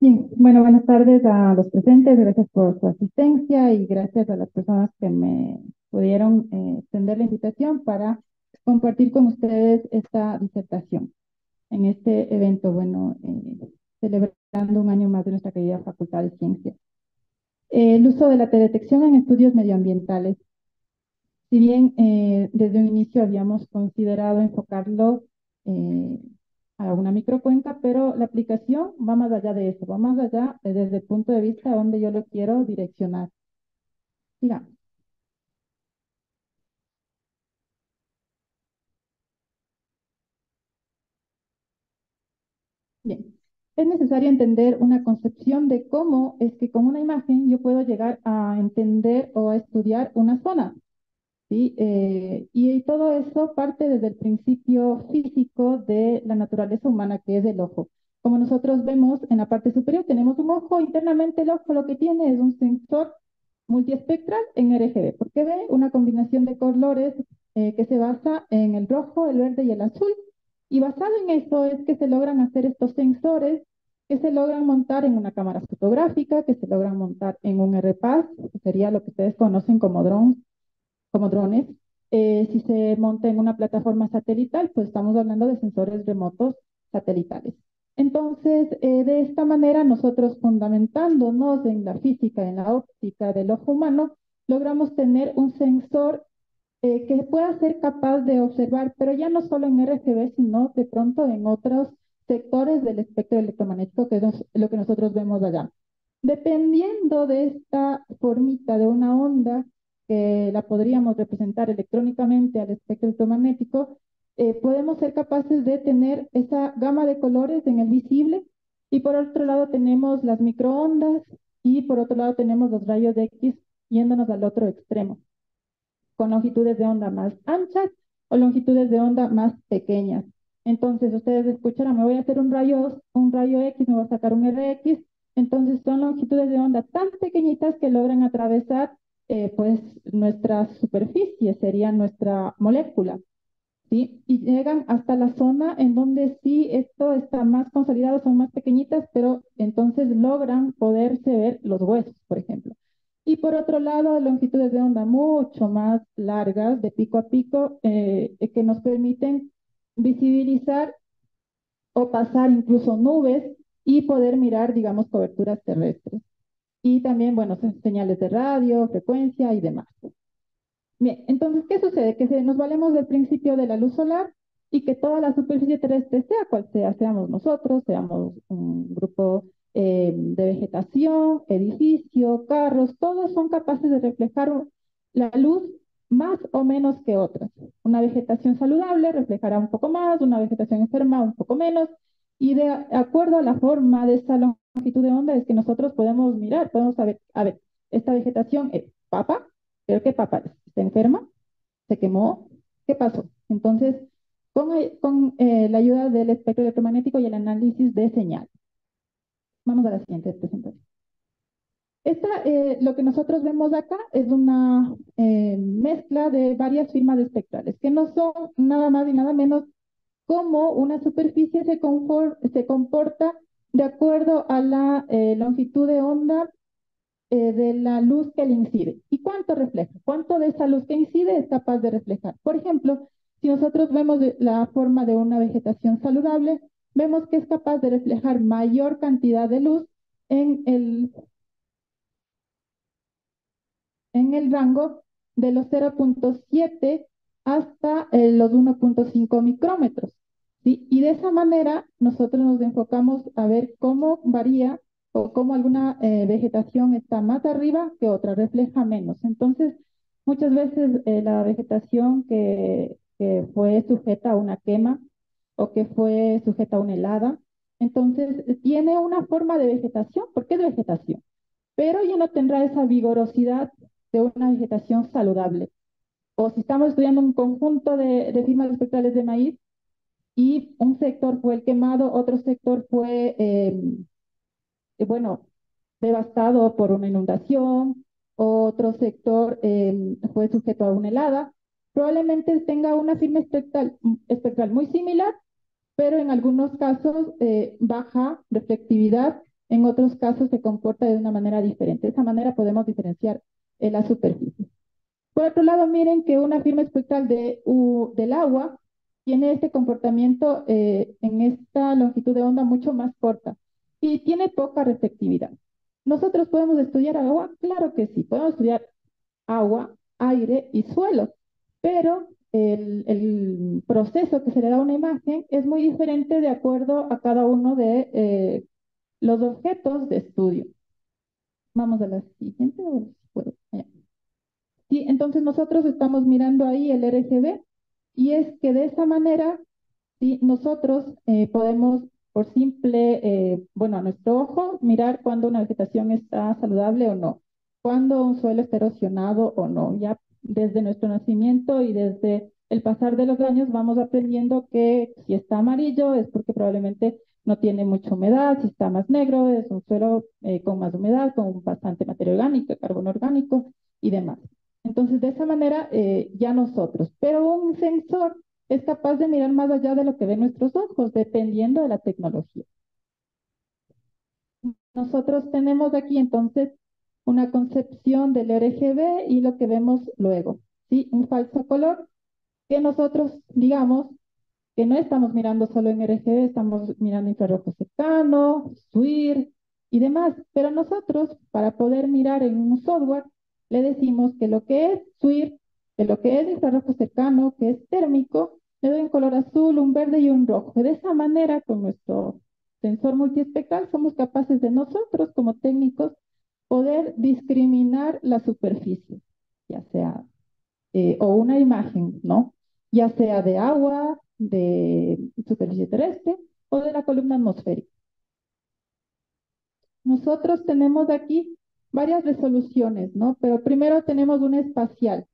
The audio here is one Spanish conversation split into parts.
Bien, bueno, buenas tardes a los presentes, gracias por su asistencia y gracias a las personas que me pudieron extender la invitación para compartir con ustedes esta disertación en este evento, bueno, celebrando un año más de nuestra querida Facultad de Ciencias. El uso de la teledetección en estudios medioambientales. Si bien desde un inicio habíamos considerado enfocarlo eh, a una microcuenca, pero la aplicación va más allá de eso, va más allá desde el punto de vista donde yo lo quiero direccionar. Digamos, bien, es necesario entender una concepción de cómo es que con una imagen yo puedo llegar a entender o a estudiar una zona. ¿Sí? Y todo eso parte desde el principio físico de la naturaleza humana, que es el ojo. Como nosotros vemos en la parte superior, tenemos un ojo, internamente el ojo lo que tiene es un sensor multiespectral en RGB, porque ve una combinación de colores que se basa en el rojo, el verde y el azul. Y basado en eso es que se logran hacer estos sensores que se logran montar en una cámara fotográfica, que se logran montar en un RPAS, que sería lo que ustedes conocen como drones. Si se monta en una plataforma satelital, pues estamos hablando de sensores remotos satelitales. Entonces, de esta manera, nosotros fundamentándonos en la física, en la óptica del ojo humano, logramos tener un sensor que pueda ser capaz de observar, pero ya no solo en RGB, sino de pronto en otros sectores del espectro electromagnético, que es lo que nosotros vemos allá. Dependiendo de esta formita de una onda, que la podríamos representar electrónicamente al espectro electromagnético, podemos ser capaces de tener esa gama de colores en el visible y por otro lado tenemos las microondas y por otro lado tenemos los rayos X yéndonos al otro extremo con longitudes de onda más anchas o longitudes de onda más pequeñas. Entonces, ustedes escucharán, me voy a hacer un rayo X, me voy a sacar un RX. Entonces, son longitudes de onda tan pequeñitas que logran atravesar pues nuestra superficie, sería nuestra molécula. ¿Sí? Y llegan hasta la zona en donde sí esto está más consolidado, son más pequeñitas, pero entonces logran poderse ver los huesos, por ejemplo. Y por otro lado, longitudes de onda mucho más largas, de pico a pico, que nos permiten visibilizar o pasar incluso nubes y poder mirar, digamos, coberturas terrestres. Y también, bueno, señales de radio, frecuencia y demás. Bien, entonces, ¿qué sucede? Que nos valemos del principio de la luz solar y que toda la superficie terrestre, sea cual sea, seamos nosotros, seamos un grupo de vegetación, edificio, carros, todos son capaces de reflejar la luz más o menos que otras. Una vegetación saludable reflejará un poco más, una vegetación enferma un poco menos, y de acuerdo a la forma de esa longitud de onda es que nosotros podemos mirar, podemos saber, a ver, esta vegetación es papa, pero ¿qué papa es? ¿Está enferma? ¿Se quemó? ¿Qué pasó? Entonces, con la ayuda del espectro electromagnético y el análisis de señal. Vamos a la siguiente presentación. Lo que nosotros vemos acá es una mezcla de varias firmas espectrales, que no son nada más y nada menos como una superficie se comporta de acuerdo a la longitud de onda de la luz que le incide. ¿Y cuánto refleja? ¿Cuánto de esa luz que incide es capaz de reflejar? Por ejemplo, si nosotros vemos la forma de una vegetación saludable, vemos que es capaz de reflejar mayor cantidad de luz en el rango de los 0,7 hasta los 1,5 micrómetros. ¿Sí? Y de esa manera nosotros nos enfocamos a ver cómo varía o cómo alguna vegetación está más arriba que otra, refleja menos. Entonces, muchas veces la vegetación que fue sujeta a una quema o que fue sujeta a una helada, entonces tiene una forma de vegetación, porque es vegetación, pero ya no tendrá esa vigorosidad de una vegetación saludable. O si estamos estudiando un conjunto de firmas espectrales de maíz y un sector fue el quemado, otro sector fue, bueno, devastado por una inundación, otro sector fue sujeto a una helada, probablemente tenga una firma espectral muy similar, pero en algunos casos baja reflectividad en otros casos se comporta de una manera diferente. De esa manera podemos diferenciar la superficie. Por otro lado, miren que una firma espectral del agua tiene este comportamiento en esta longitud de onda mucho más corta y tiene poca reflectividad. ¿Nosotros podemos estudiar agua? Claro que sí, podemos estudiar agua, aire y suelo, pero el proceso que se le da a una imagen es muy diferente de acuerdo a cada uno de los objetos de estudio. Vamos a la siguiente. Sí, entonces nosotros estamos mirando ahí el RGB y es que de esa manera, sí, nosotros podemos por simple, bueno, a nuestro ojo, mirar cuando una vegetación está saludable o no, cuando un suelo está erosionado o no. Ya desde nuestro nacimiento y desde el pasar de los años vamos aprendiendo que si está amarillo es porque probablemente no tiene mucha humedad, si está más negro es un suelo con más humedad, con bastante materia orgánica, carbono orgánico y demás. Entonces, de esa manera, ya nosotros, pero un sensor es capaz de mirar más allá de lo que ven nuestros ojos, dependiendo de la tecnología. Nosotros tenemos aquí entonces una concepción del RGB y lo que vemos luego, ¿sí? Un falso color que nosotros, digamos, que no estamos mirando solo en RGB, estamos mirando infrarrojo cercano, SWIR y demás, pero nosotros para poder mirar en un software le decimos que lo que es SWIR, que lo que es infrarrojo cercano, que es térmico, le doy un color azul, un verde y un rojo. De esa manera, con nuestro sensor multiespectral, somos capaces de nosotros como técnicos poder discriminar la superficie, ya sea o una imagen, ¿no? Ya sea de agua, de superficie terrestre o de la columna atmosférica. Nosotros tenemos aquí varias resoluciones, ¿no? Pero primero tenemos una espacial.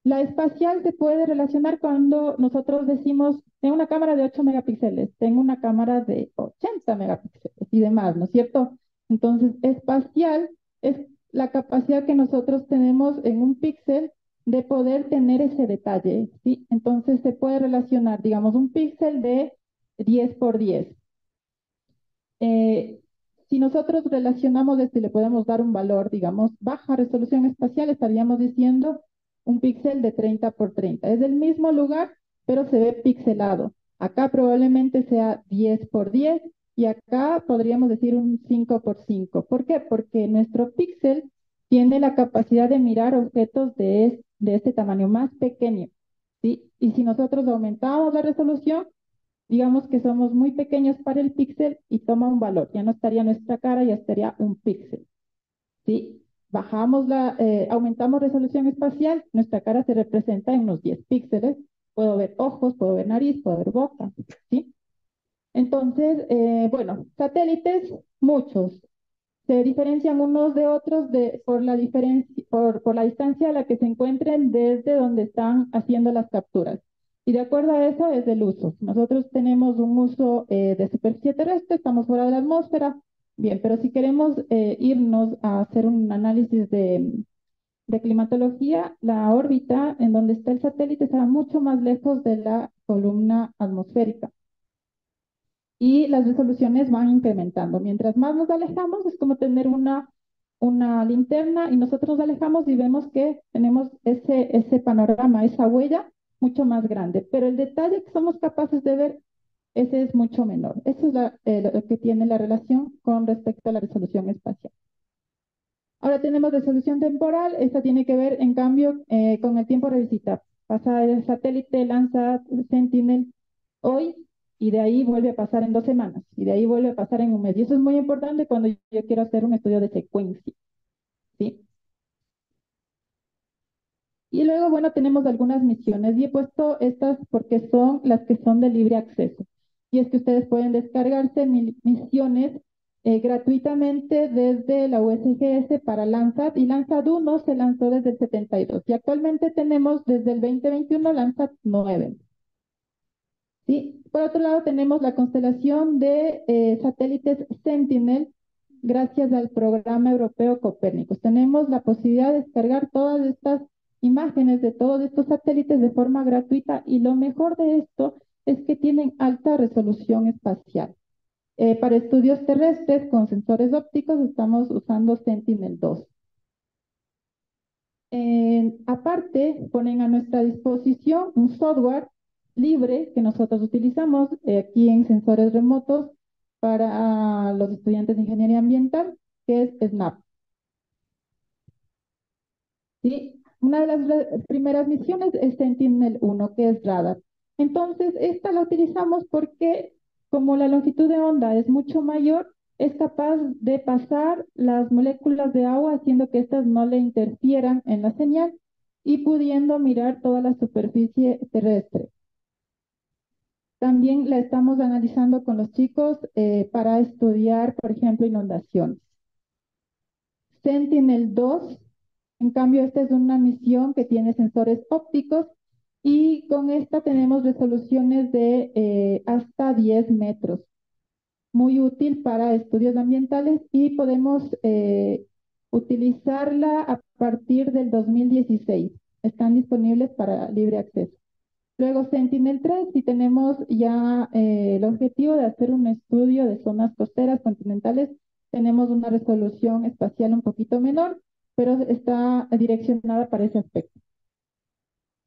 La espacial se puede relacionar cuando nosotros decimos, tengo una cámara de 8 megapíxeles, tengo una cámara de 80 megapíxeles y demás, ¿no es cierto? Entonces, espacial es la capacidad que nosotros tenemos en un píxel de poder tener ese detalle, ¿sí? Entonces, se puede relacionar, digamos, un píxel de 10 por 10. Eh, si nosotros relacionamos esto y le podemos dar un valor, digamos, baja resolución espacial, estaríamos diciendo un píxel de 30 por 30. Es del mismo lugar, pero se ve pixelado. Acá probablemente sea 10 por 10 y acá podríamos decir un 5 por 5. ¿Por qué? Porque nuestro píxel tiene la capacidad de mirar objetos de este tamaño más pequeño, ¿sí? Y si nosotros aumentamos la resolución, digamos que somos muy pequeños para el píxel y toma un valor. Ya no estaría nuestra cara, ya estaría un píxel. ¿Sí? Aumentamos resolución espacial, nuestra cara se representa en unos 10 píxeles. Puedo ver ojos, puedo ver nariz, puedo ver boca. ¿Sí? Entonces, bueno, satélites, muchos. Se diferencian unos de otros por la distancia a la que se encuentren desde donde están haciendo las capturas. Y de acuerdo a eso es el uso. Nosotros tenemos un uso de superficie terrestre, estamos fuera de la atmósfera. Bien, pero si queremos irnos a hacer un análisis de climatología, la órbita en donde está el satélite estará mucho más lejos de la columna atmosférica y las resoluciones van incrementando. Mientras más nos alejamos, es como tener una linterna y nosotros nos alejamos y vemos que tenemos ese panorama, esa huella mucho más grande. Pero el detalle que somos capaces de ver, ese es mucho menor. Eso es lo que tiene la relación con respecto a la resolución espacial. Ahora tenemos resolución temporal, esta tiene que ver, en cambio, con el tiempo de revisita. Pasa el satélite, lanza Sentinel hoy y de ahí vuelve a pasar en 2 semanas y de ahí vuelve a pasar en un mes. Y eso es muy importante cuando yo quiero hacer un estudio de secuencia, ¿sí? Y luego, bueno, tenemos algunas misiones y he puesto estas porque son las que son de libre acceso. Y es que ustedes pueden descargarse misiones gratuitamente desde la USGS para Landsat y Landsat 1 se lanzó desde el 72 y actualmente tenemos desde el 2021 Landsat 9. ¿Sí? Por otro lado, tenemos la constelación de satélites Sentinel gracias al programa europeo Copérnicus. Tenemos la posibilidad de descargar todas estas imágenes de todos estos satélites de forma gratuita y lo mejor de esto es que tienen alta resolución espacial. Para estudios terrestres con sensores ópticos estamos usando Sentinel-2. Aparte, ponen a nuestra disposición un software libre que nosotros utilizamos aquí en sensores remotos para los estudiantes de ingeniería ambiental, que es SNAP. ¿Sí? Una de las primeras misiones es Sentinel-1, que es radar. Entonces, esta la utilizamos porque como la longitud de onda es mucho mayor, es capaz de pasar las moléculas de agua haciendo que éstas no le interfieran en la señal y pudiendo mirar toda la superficie terrestre. También la estamos analizando con los chicos para estudiar, por ejemplo, inundaciones. Sentinel-2, en cambio, esta es una misión que tiene sensores ópticos y con esta tenemos resoluciones de hasta 10 metros. Muy útil para estudios ambientales y podemos utilizarla a partir del 2016. Están disponibles para libre acceso. Luego Sentinel-3, si tenemos ya el objetivo de hacer un estudio de zonas costeras continentales, tenemos una resolución espacial un poquito menor, pero está direccionada para ese aspecto.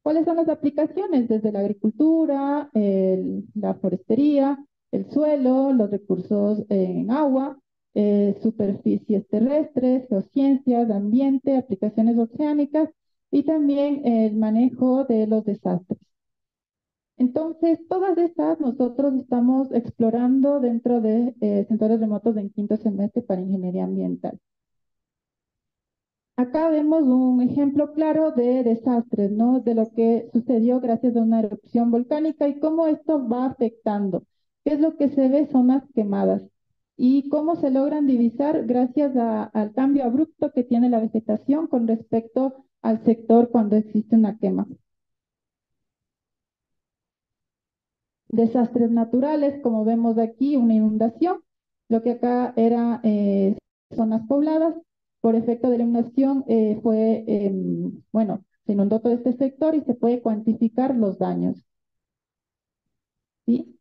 ¿Cuáles son las aplicaciones? Desde la agricultura, la forestería, el suelo, los recursos en agua, superficies terrestres, geociencias, ambiente, aplicaciones oceánicas y también el manejo de los desastres. Entonces, todas estas nosotros estamos explorando dentro de sensores remotos en quinto semestre para ingeniería ambiental. Acá vemos un ejemplo claro de desastres, ¿no? De lo que sucedió gracias a una erupción volcánica y cómo esto va afectando. ¿Qué es lo que se ve? Zonas quemadas. Y cómo se logran divisar gracias al cambio abrupto que tiene la vegetación con respecto al sector cuando existe una quema. Desastres naturales, como vemos aquí, una inundación. Lo que acá era zonas pobladas, por efecto de la inundación bueno, se inundó todo este sector y se puede cuantificar los daños. ¿Sí?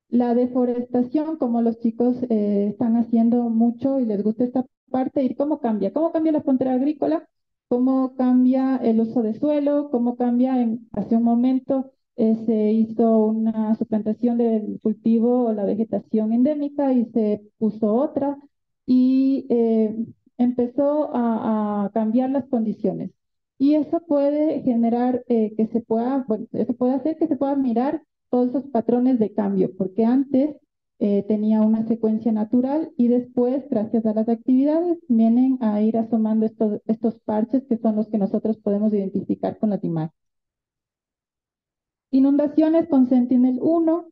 La deforestación, como los chicos están haciendo mucho y les gusta esta parte, y cómo cambia. ¿Cómo cambia la frontera agrícola? ¿Cómo cambia el uso de suelo? ¿Cómo cambia hace un momento se hizo una suplantación del cultivo o la vegetación endémica y se puso otra y empezó a cambiar las condiciones? Y eso puede generar que se pueda, bueno, eso puede hacer que se pueda mirar todos esos patrones de cambio, porque antes tenía una secuencia natural y después, gracias a las actividades, vienen a ir asomando estos parches que son los que nosotros podemos identificar con las imágenes. Inundaciones con Sentinel-1,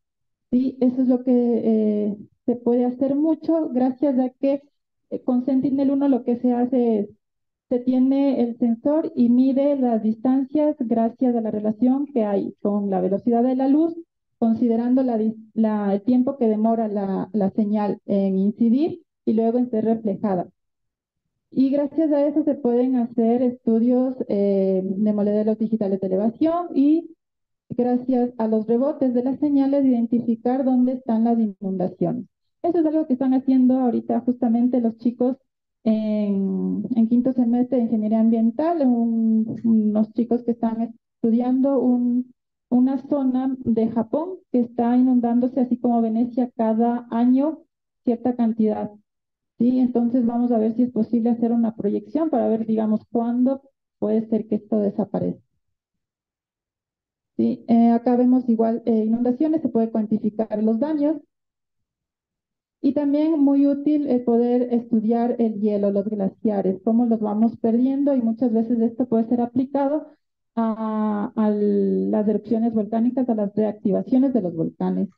¿sí? Eso es lo que se puede hacer mucho, gracias a que con Sentinel-1 lo que se hace es se tiene el sensor y mide las distancias gracias a la relación que hay con la velocidad de la luz, considerando el tiempo que demora la señal en incidir y luego en ser reflejada. Y gracias a eso se pueden hacer estudios de modelos digitales de elevación y gracias a los rebotes de las señales identificar dónde están las inundaciones. Eso es algo que están haciendo ahorita justamente los chicos en quinto semestre de ingeniería ambiental, unos chicos que están estudiando una zona de Japón que está inundándose así como Venecia cada año cierta cantidad. Sí, entonces vamos a ver si es posible hacer una proyección para ver, digamos, cuándo puede ser que esto desaparezca. Sí, acá vemos igual inundaciones, se puede cuantificar los daños y también muy útil poder estudiar el hielo, los glaciares, cómo los vamos perdiendo y muchas veces esto puede ser aplicado a las erupciones volcánicas, a las reactivaciones de los volcanes,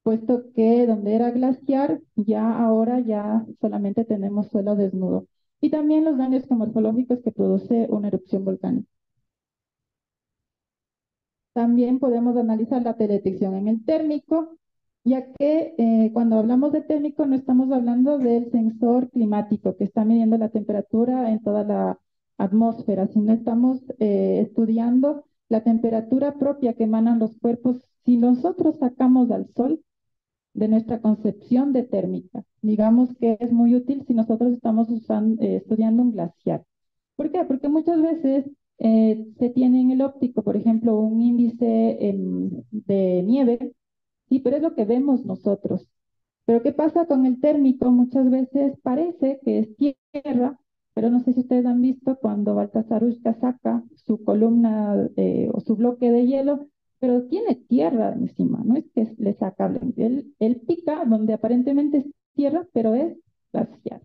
puesto que donde era glaciar, ya ahora ya solamente tenemos suelo desnudo. Y también los daños geomorfológicos que produce una erupción volcánica. También podemos analizar la teledetección en el térmico, ya que cuando hablamos de térmico no estamos hablando del sensor climático que está midiendo la temperatura en toda la atmósfera, sino estamos estudiando la temperatura propia que emanan los cuerpos. Si nosotros sacamos al sol, de nuestra concepción de térmica. Digamos que es muy útil si nosotros estamos estudiando un glaciar. ¿Por qué? Porque muchas veces se tiene en el óptico, por ejemplo, un índice de nieve, sí, pero es lo que vemos nosotros. Pero ¿qué pasa con el térmico? Muchas veces parece que es tierra, pero no sé si ustedes han visto cuando Baltasar Uzca saca su columna o su bloque de hielo, pero tiene tierra encima, no es que le saca, él pica donde aparentemente es tierra, pero es glaciar.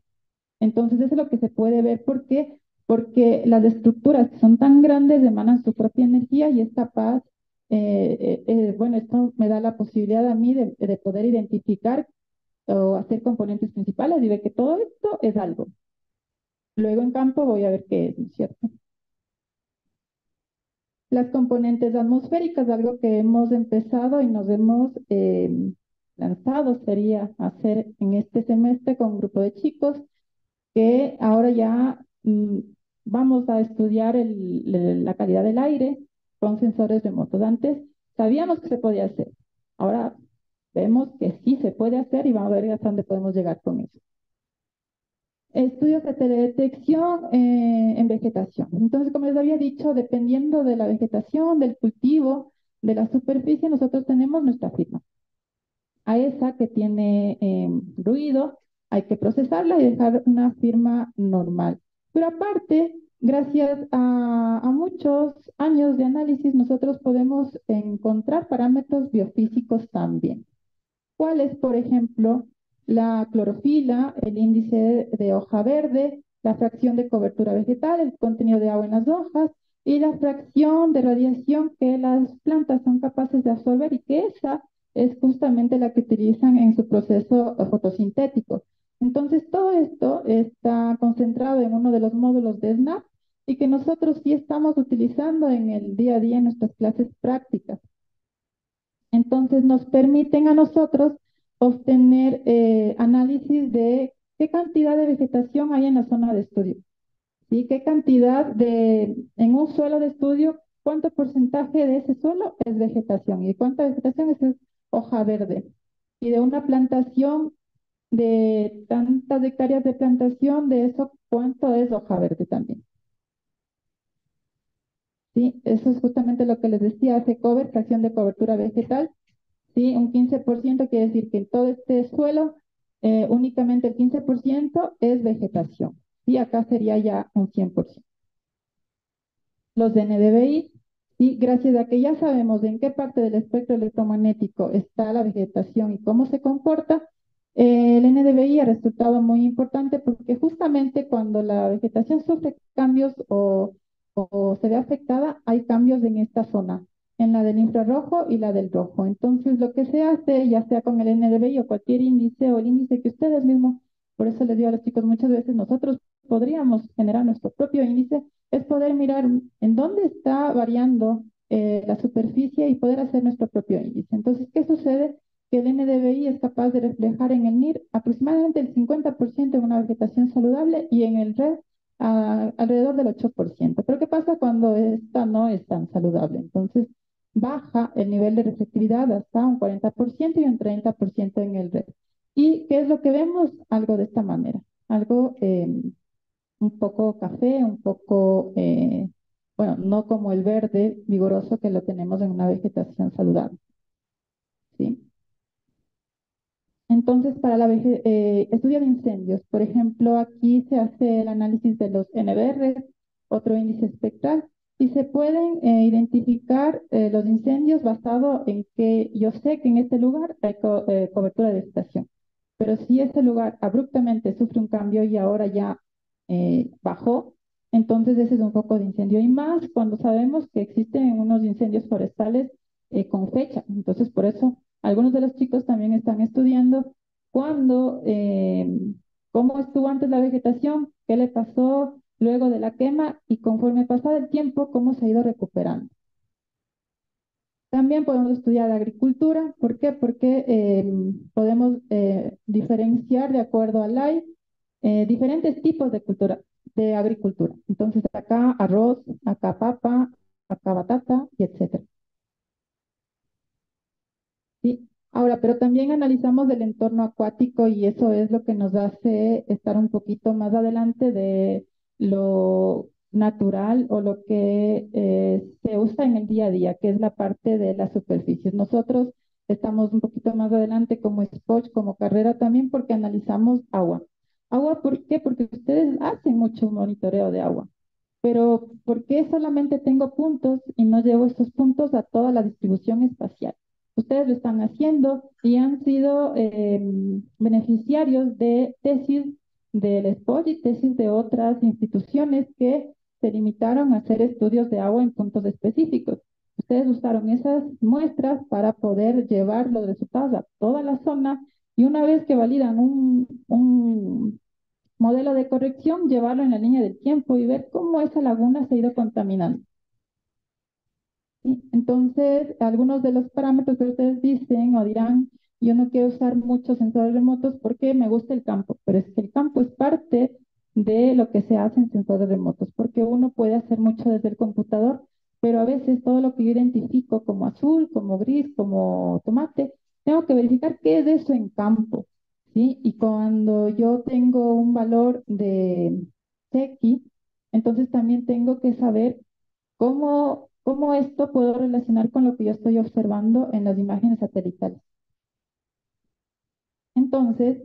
Entonces eso es lo que se puede ver. ¿Por qué? Porque las estructuras que son tan grandes emanan su propia energía y es capaz, bueno, esto me da la posibilidad a mí de poder identificar o hacer componentes principales y ver que todo esto es algo. Luego en campo voy a ver qué es, ¿no es cierto? Las componentes atmosféricas, algo que hemos empezado y nos hemos lanzado sería hacer en este semestre con un grupo de chicos que ahora ya vamos a estudiar la calidad del aire con sensores remotos. Antes sabíamos que se podía hacer, ahora vemos que sí se puede hacer y vamos a ver hasta dónde podemos llegar con eso. Estudios de teledetección en vegetación. Entonces, como les había dicho, dependiendo de la vegetación, del cultivo, de la superficie, nosotros tenemos nuestra firma. A esa que tiene ruido, hay que procesarla y dejar una firma normal. Pero aparte, gracias a muchos años de análisis, nosotros podemos encontrar parámetros biofísicos también. ¿Cuál es, por ejemplo, la clorofila, el índice de hoja verde, la fracción de cobertura vegetal, el contenido de agua en las hojas y la fracción de radiación que las plantas son capaces de absorber y que esa es justamente la que utilizan en su proceso fotosintético? Entonces, todo esto está concentrado en uno de los módulos de SNAP y que nosotros sí estamos utilizando en el día a día en nuestras clases prácticas. Entonces nos permiten a nosotros obtener análisis de qué cantidad de vegetación hay en la zona de estudio, ¿sí? ¿Qué cantidad en un suelo de estudio, cuánto porcentaje de ese suelo es vegetación y cuánta vegetación es hoja verde? Y de una plantación de tantas hectáreas de plantación, de eso, ¿cuánto es hoja verde también? ¿Sí? Eso es justamente lo que les decía, hace cover, fracción de cobertura vegetal. ¿Sí? Un 15% quiere decir que en todo este suelo únicamente el 15% es vegetación. Y acá sería ya un 100%. Los de NDVI, ¿sí? Gracias a que ya sabemos en qué parte del espectro electromagnético está la vegetación y cómo se comporta, el NDVI ha resultado muy importante porque justamente cuando la vegetación sufre cambios o se ve afectada, hay cambios en esta zona, en la del infrarrojo y la del rojo. Entonces, lo que se hace, ya sea con el NDVI o cualquier índice o el índice que ustedes mismos, por eso les digo a los chicos, muchas veces nosotros podríamos generar nuestro propio índice, es poder mirar en dónde está variando la superficie y poder hacer nuestro propio índice. Entonces, ¿qué sucede? Que el NDVI es capaz de reflejar en el NIR aproximadamente el 50% en una vegetación saludable y en el red alrededor del 8%. Pero ¿qué pasa cuando esta no es tan saludable? Entonces, baja el nivel de reflectividad hasta un 40% y un 30% en el red. ¿Y qué es lo que vemos? Algo de esta manera, algo un poco café, un poco, bueno, no como el verde vigoroso que lo tenemos en una vegetación saludable, ¿sí? Entonces, para estudio de incendios, por ejemplo, aquí se hace el análisis de los NBR, otro índice espectral, y se pueden identificar los incendios basado en que yo sé que en este lugar hay cobertura de vegetación. Pero si ese lugar abruptamente sufre un cambio y ahora ya bajó, entonces ese es un foco de incendio. Y más cuando sabemos que existen unos incendios forestales con fecha. Entonces, por eso algunos de los chicos también están estudiando cuándo, cómo estuvo antes la vegetación, qué le pasó luego de la quema y conforme pasa el tiempo, cómo se ha ido recuperando. También podemos estudiar agricultura. ¿Por qué? Porque podemos diferenciar de acuerdo a LAI diferentes tipos de cultura, de agricultura. Entonces, acá arroz, acá papa, acá batata y etcétera. ¿Sí? Ahora, pero también analizamos el entorno acuático y eso es lo que nos hace estar un poquito más adelante de lo natural o lo que se usa en el día a día, que es la parte de las superficies. Nosotros estamos un poquito más adelante como Spot, como carrera también, porque analizamos agua. ¿Agua por qué? Porque ustedes hacen mucho monitoreo de agua. Pero ¿por qué solamente tengo puntos y no llevo estos puntos a toda la distribución espacial? Ustedes lo están haciendo y han sido beneficiarios de tesis del SPOT y tesis de otras instituciones que se limitaron a hacer estudios de agua en puntos específicos. Ustedes usaron esas muestras para poder llevar los resultados a toda la zona y una vez que validan un modelo de corrección, llevarlo en la línea del tiempo y ver cómo esa laguna se ha ido contaminando. ¿Sí? Entonces, algunos de los parámetros que ustedes dicen o dirán, yo no quiero usar muchos sensores remotos porque me gusta el campo, pero es que el campo es parte de lo que se hace en sensores remotos, porque uno puede hacer mucho desde el computador, pero a veces todo lo que yo identifico como azul, como gris, como tomate, tengo que verificar qué es eso en campo, ¿sí? Y cuando yo tengo un valor de X, entonces también tengo que saber cómo esto puedo relacionar con lo que yo estoy observando en las imágenes satelitales. Entonces,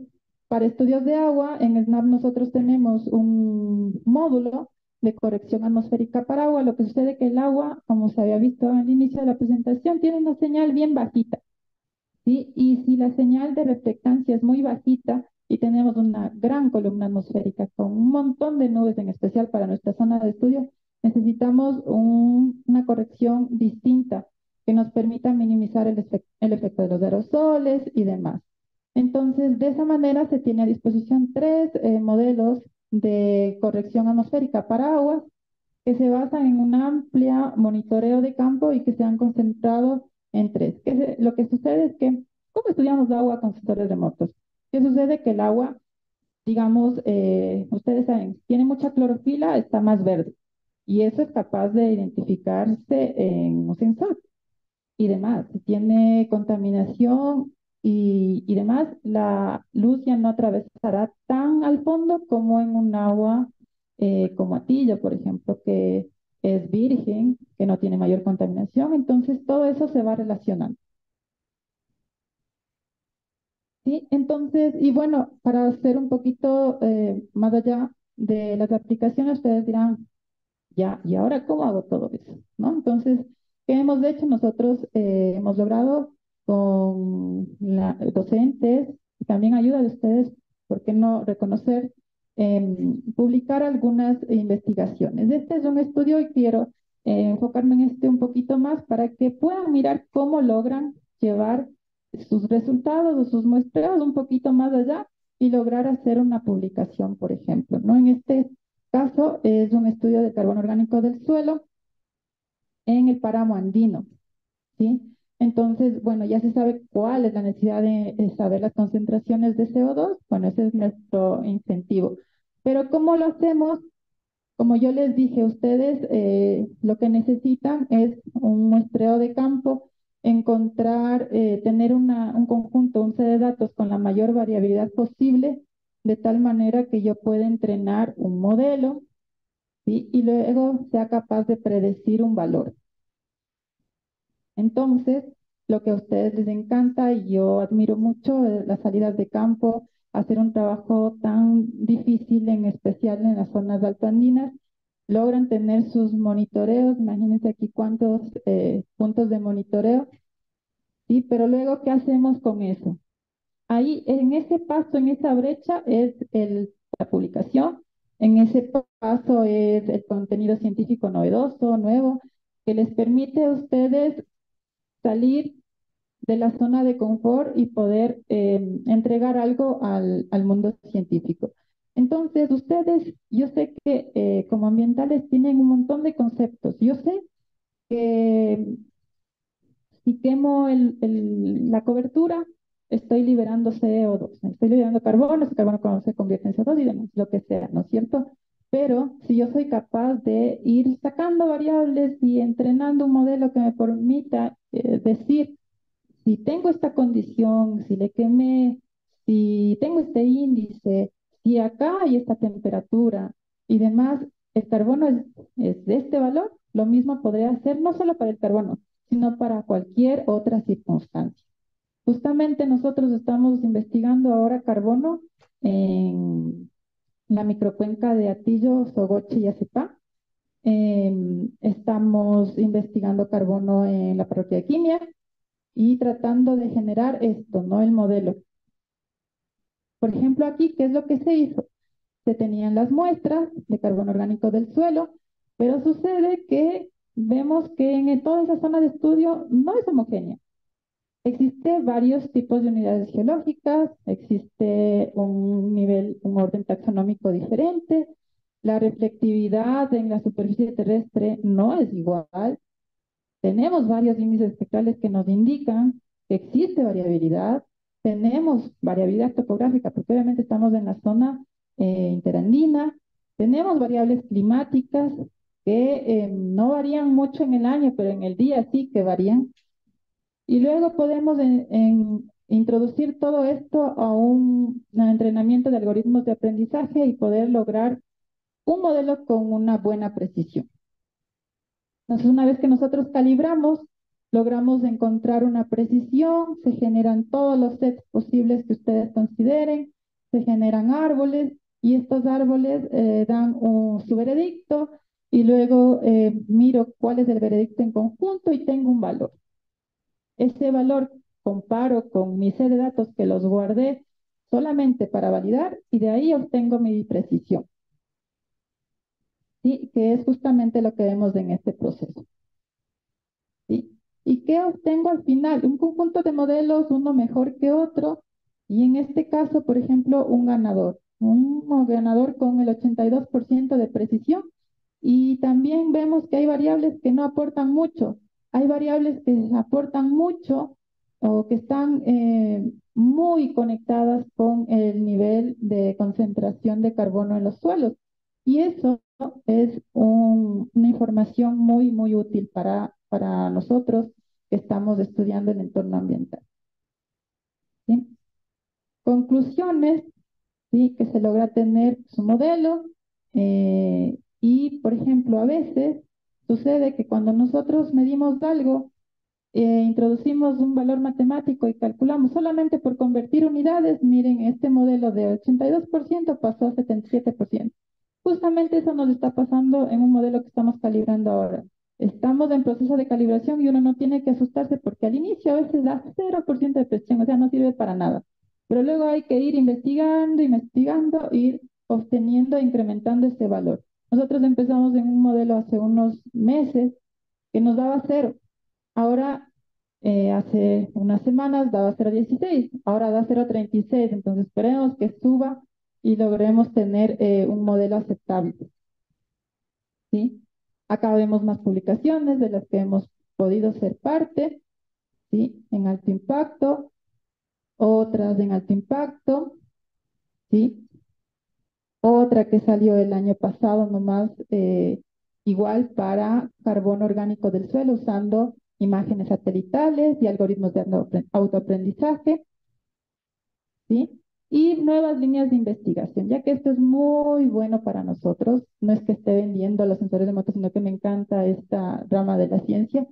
para estudios de agua, en SNAP nosotros tenemos un módulo de corrección atmosférica para agua. Lo que sucede es que el agua, como se había visto al inicio de la presentación, tiene una señal bien bajita. ¿Sí? Y si la señal de reflectancia es muy bajita y tenemos una gran columna atmosférica con un montón de nubes, en especial para nuestra zona de estudio, necesitamos una corrección distinta que nos permita minimizar el efecto de los aerosoles y demás. Entonces, de esa manera se tiene a disposición tres modelos de corrección atmosférica para aguas que se basan en un amplio monitoreo de campo y que se han concentrado en tres. Lo que sucede es que, ¿cómo estudiamos agua con sensores remotos? ¿Qué sucede? Que el agua, digamos, ustedes saben, tiene mucha clorofila, está más verde. Y eso es capaz de identificarse en un sensor y demás. Si tiene contaminación y demás, la luz ya no atravesará tan al fondo como en un agua como Atillo, por ejemplo, que es virgen, que no tiene mayor contaminación. Entonces, todo eso se va relacionando. ¿Sí? Entonces, y bueno, para hacer un poquito más allá de las aplicaciones, ustedes dirán, ya, ¿y ahora cómo hago todo eso? ¿No? Entonces, ¿qué hemos hecho? Nosotros hemos logrado con docentes y también ayuda de ustedes, ¿por qué no reconocer, publicar algunas investigaciones? Este es un estudio y quiero enfocarme en este un poquito más para que puedan mirar cómo logran llevar sus resultados o sus muestreos un poquito más allá y lograr hacer una publicación, por ejemplo, ¿no? En este caso es un estudio de carbono orgánico del suelo en el páramo andino, ¿sí? Entonces, bueno, ya se sabe cuál es la necesidad de saber las concentraciones de CO2. Bueno, ese es nuestro incentivo. Pero ¿cómo lo hacemos? Como yo les dije, ustedes lo que necesitan es un muestreo de campo, encontrar, tener un conjunto, un set de datos con la mayor variabilidad posible, de tal manera que yo pueda entrenar un modelo, ¿sí? Y luego sea capaz de predecir un valor. Entonces, lo que a ustedes les encanta y yo admiro mucho es las salidas de campo, hacer un trabajo tan difícil, en especial en las zonas altoandinas, logran tener sus monitoreos, imagínense aquí cuántos puntos de monitoreo, ¿sí? Pero luego, ¿qué hacemos con eso? Ahí, en ese paso, en esa brecha, es la publicación. En ese paso es el contenido científico novedoso, nuevo, que les permite a ustedes salir de la zona de confort y poder entregar algo al mundo científico. Entonces, ustedes, yo sé que como ambientales tienen un montón de conceptos. Yo sé que si quemo la cobertura, estoy liberando CO2, estoy liberando carbono, ese carbono cuando se convierte en CO2 y demás, lo que sea, ¿no es cierto? Pero si yo soy capaz de ir sacando variables y entrenando un modelo que me permita decir si tengo esta condición, si le quemé, si tengo este índice, si acá hay esta temperatura y demás, el carbono es de este valor, lo mismo podría ser no solo para el carbono, sino para cualquier otra circunstancia. Justamente nosotros estamos investigando ahora carbono en la microcuenca de Atillo, Sogoche y Azipá. Estamos investigando carbono en la parroquia de Quimia y tratando de generar esto, ¿no? El modelo. Por ejemplo, aquí, ¿qué es lo que se hizo? Se tenían las muestras de carbono orgánico del suelo, pero sucede que vemos que en toda esa zona de estudio no es homogénea. Existe varios tipos de unidades geológicas, existe un nivel, un orden taxonómico diferente, la reflectividad en la superficie terrestre no es igual. Tenemos varios índices espectrales que nos indican que existe variabilidad. Tenemos variabilidad topográfica, porque obviamente estamos en la zona interandina. Tenemos variables climáticas que no varían mucho en el año, pero en el día sí que varían. Y luego podemos introducir todo esto a un entrenamiento de algoritmos de aprendizaje y poder lograr un modelo con una buena precisión. Entonces, una vez que nosotros calibramos, logramos encontrar una precisión, se generan todos los sets posibles que ustedes consideren, se generan árboles y estos árboles dan su veredicto y luego miro cuál es el veredicto en conjunto y tengo un valor. Ese valor comparo con mi set de datos que los guardé solamente para validar y de ahí obtengo mi precisión, ¿sí? Que es justamente lo que vemos en este proceso. ¿Sí? ¿Y qué obtengo al final? Un conjunto de modelos, uno mejor que otro, y en este caso, por ejemplo, un ganador con el 82% de precisión. Y también vemos que hay variables que no aportan mucho. Hay variables que aportan mucho o que están muy conectadas con el nivel de concentración de carbono en los suelos. Y eso es una información muy, muy útil para nosotros que estamos estudiando el entorno ambiental. ¿Sí? Conclusiones, ¿sí? Que se logra tener su modelo y, por ejemplo, a veces sucede que cuando nosotros medimos algo, introducimos un valor matemático y calculamos solamente por convertir unidades, miren, este modelo de 82% pasó a 77%. Justamente eso nos está pasando en un modelo que estamos calibrando ahora. Estamos en proceso de calibración y uno no tiene que asustarse porque al inicio a veces da 0% de precisión, o sea, no sirve para nada. Pero luego hay que ir investigando, investigando, ir obteniendo e incrementando este valor. Nosotros empezamos en un modelo hace unos meses que nos daba cero. Ahora, hace unas semanas daba 0,16, ahora da 0,36, entonces esperemos que suba y logremos tener un modelo aceptable, ¿sí? Acá vemos más publicaciones de las que hemos podido ser parte, ¿sí? En alto impacto, otras en alto impacto, ¿sí? Otra que salió el año pasado nomás, igual para carbono orgánico del suelo, usando imágenes satelitales y algoritmos de autoaprendizaje, ¿sí? Y nuevas líneas de investigación, ya que esto es muy bueno para nosotros. No es que esté vendiendo los sensores de moto, sino que me encanta esta rama de la ciencia,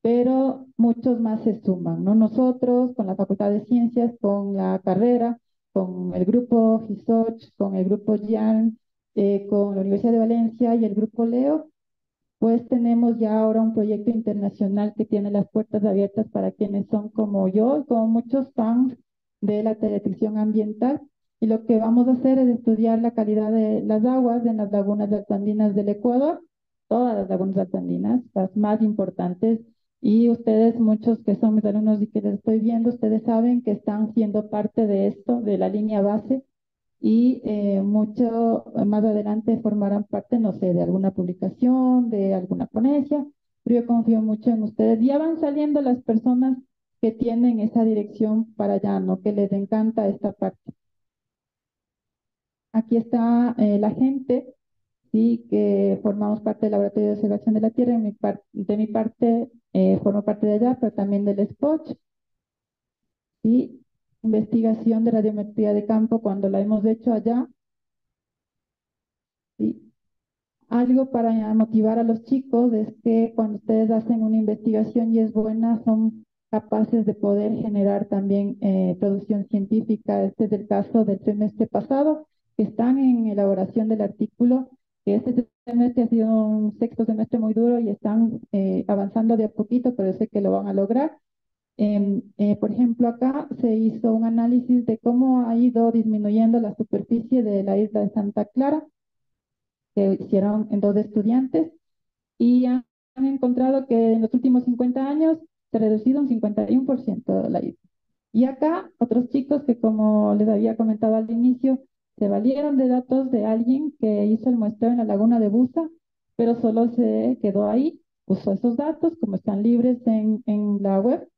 pero muchos más se suman, ¿no? Nosotros, con la Facultad de Ciencias, con la carrera, con el grupo GISOCH, con el grupo GIAN, con la Universidad de Valencia y el grupo LEO, pues tenemos ya ahora un proyecto internacional que tiene las puertas abiertas para quienes son como yo y como muchos fans de la detección ambiental. Y lo que vamos a hacer es estudiar la calidad de las aguas en las lagunas altoandinas del Ecuador, todas las lagunas altoandinas, las más importantes. Y ustedes, muchos que son mis alumnos y que les estoy viendo, ustedes saben que están siendo parte de esto, de la línea base y mucho más adelante formarán parte, no sé, de alguna publicación, de alguna ponencia, pero yo confío mucho en ustedes. Ya van saliendo las personas que tienen esa dirección para allá, ¿no? Que les encanta esta parte. Aquí está la gente, sí, que formamos parte del Laboratorio de Observación de la Tierra. De mi parte, formo parte de allá, pero también del SPOT. ¿sí? Investigación de radiometría de campo cuando la hemos hecho allá, ¿sí? Algo para motivar a los chicos es que cuando ustedes hacen una investigación y es buena, son capaces de poder generar también producción científica. Este es el caso del semestre pasado, que están en elaboración del artículo, que este semestre ha sido un sexto semestre muy duro y están avanzando de a poquito, pero sé que lo van a lograr. Por ejemplo, acá se hizo un análisis de cómo ha ido disminuyendo la superficie de la isla de Santa Clara, que hicieron en dos estudiantes, y han encontrado que en los últimos 50 años se ha reducido un 51% la isla. Y acá otros chicos que, como les había comentado al inicio, se valieron de datos de alguien que hizo el muestreo en la laguna de Busa, pero solo se quedó ahí, usó esos datos, como están libres en la web,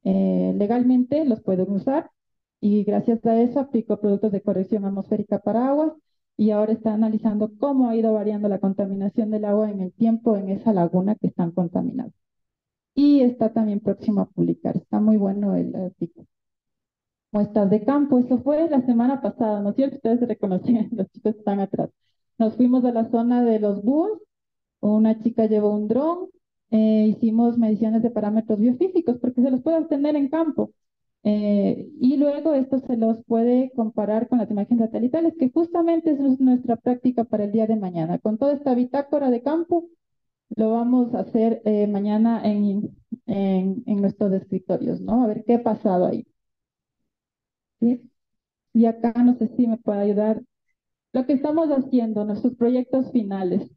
legalmente los pueden usar y gracias a eso aplicó productos de corrección atmosférica para aguas y ahora está analizando cómo ha ido variando la contaminación del agua en el tiempo en esa laguna que están contaminadas. Y está también próximo a publicar. Está muy bueno el artículo. Muestras de campo, eso fue la semana pasada, ¿no es cierto? Ustedes se reconocen, los chicos están atrás. Nos fuimos a la zona de los búhos, una chica llevó un dron, hicimos mediciones de parámetros biofísicos porque se los puede obtener en campo. Y luego esto se los puede comparar con las imágenes satelitales, que justamente es nuestra práctica para el día de mañana. Con toda esta bitácora de campo, lo vamos a hacer mañana en nuestros escritorios, ¿no? A ver qué ha pasado ahí. ¿Sí? Y acá no sé si me puede ayudar lo que estamos haciendo, nuestros proyectos finales.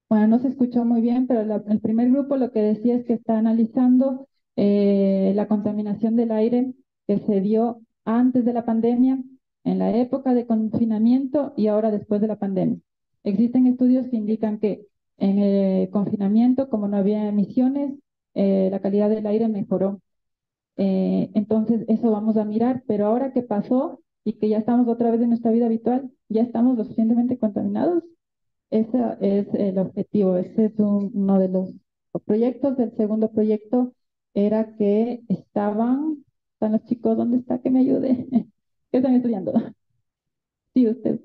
Bueno, no se escuchó muy bien, pero el primer grupo lo que decía es que está analizando la contaminación del aire que se dio antes de la pandemia, en la época de confinamiento y ahora después de la pandemia. Existen estudios que indican que en el confinamiento, como no había emisiones, la calidad del aire mejoró. Entonces, eso vamos a mirar, pero ahora que pasó y que ya estamos otra vez en nuestra vida habitual, ya estamos lo suficientemente contaminados. Ese es el objetivo. Ese es uno de los proyectos. El segundo proyecto era que están los chicos, ¿dónde está? Que me ayude. ¿Qué están estudiando? Sí, usted.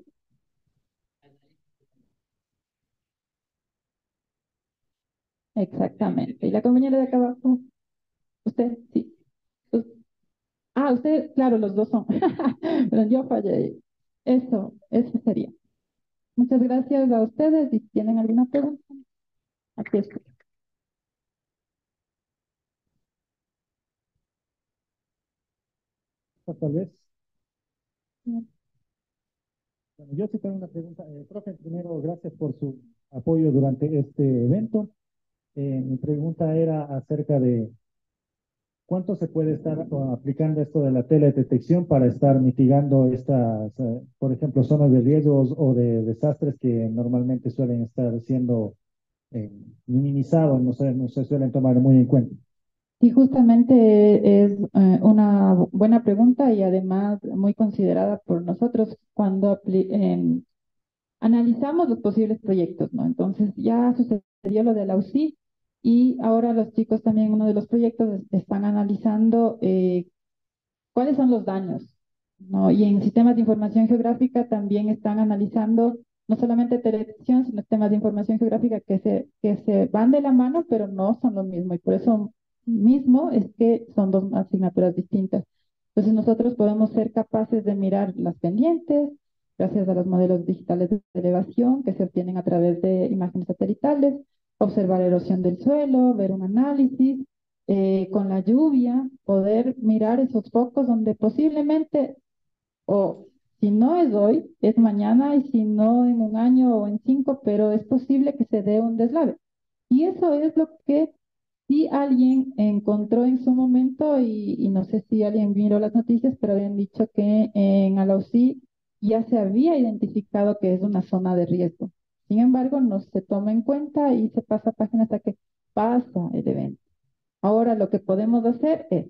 Exactamente. ¿Y la compañera de acá abajo? Usted, sí. Us- usted, claro, los dos son. Pero yo fallé. Eso sería. Muchas gracias a ustedes. Si tienen alguna pregunta, aquí estoy. Tal vez. Bueno, yo sí tengo una pregunta. Profe, primero, gracias por su apoyo durante este evento. Mi pregunta era acerca de cuánto se puede estar aplicando esto de la teledetección para estar mitigando estas, por ejemplo, zonas de riesgos o de desastres que normalmente suelen estar siendo eh, minimizados, no se suelen tomar muy en cuenta. Sí, justamente es una buena pregunta y además muy considerada por nosotros cuando analizamos los posibles proyectos, ¿no? Entonces ya sucedió lo de la UCI y ahora los chicos también, uno de los proyectos están analizando cuáles son los daños, ¿no? Y en sistemas de información geográfica también están analizando no solamente teledetección, sino temas de información geográfica que se van de la mano, pero no son lo mismo. Y por eso mismo es que son dos asignaturas distintas. Entonces nosotros podemos ser capaces de mirar las pendientes, gracias a los modelos digitales de elevación que se obtienen a través de imágenes satelitales, observar erosión del suelo, ver un análisis con la lluvia, poder mirar esos focos donde posiblemente, o si no es hoy, es mañana, y si no en un año o en cinco, pero es posible que se dé un deslave. Y eso es lo que sí alguien encontró en su momento, y no sé si alguien miró las noticias, pero habían dicho que en Alausí ya se había identificado que es una zona de riesgo. Sin embargo, no se toma en cuenta y se pasa página hasta que pasa el evento. Ahora lo que podemos hacer es,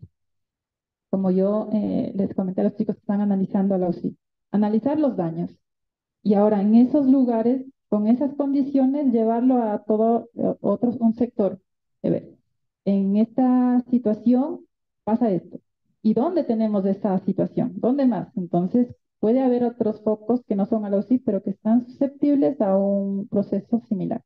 como yo les comenté a los chicos que están analizando Alausí, analizar los daños. Y ahora en esos lugares, con esas condiciones, llevarlo a todo otros, un sector. A ver, en esta situación pasa esto. ¿Y dónde tenemos esta situación? ¿Dónde más? Entonces, puede haber otros focos que no son ALOSI, pero que están susceptibles a un proceso similar.